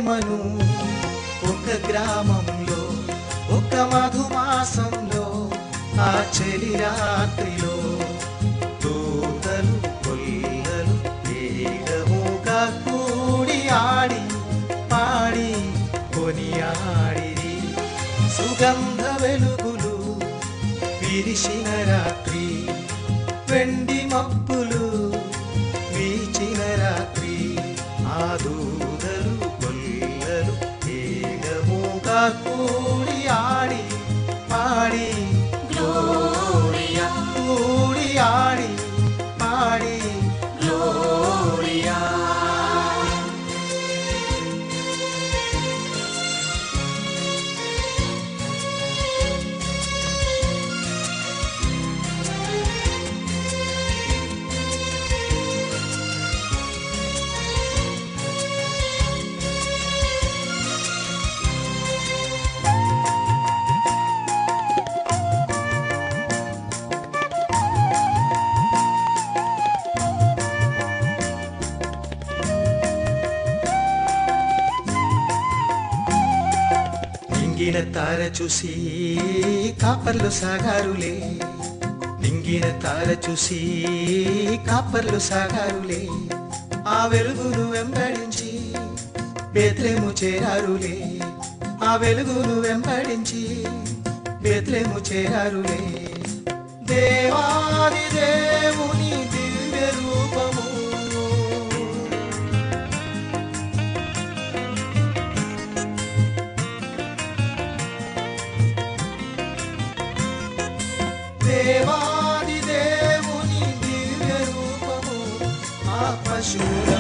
ప్రేమను ఒక గ్రామంలో ఒక మధుమాసంలో ఆ చలి రాత్రిలో దూతలు కొల్లలు వేగముగా కూడి ఆడి పాడి కొనియాడిరి సుగంధ వెలుగులు విరిసిన రాత్రి వెండి మబ్బులు వీచిన రాత్రి ఆ దూతలు కొల్లలు వేగముగా కూడి ఆడి పాడి గ్లోరియా కూడి ఆడి పాడి గ్లోరియా. నింగిన తార చూసి కాపర్లు సాగారులే నింగిన తార చూసి కాపర్లు సాగారులే ఆ వెలుగును వెంబడించి బేత్లెహేము చేరారులే ఆ వెలుగును వెంబడించి బేత్లెహేము చేరారులే. దేవాది దేవుని దివ్య రూపము దేవాది దేవుని దివ్య రూపము ఆ పశువుల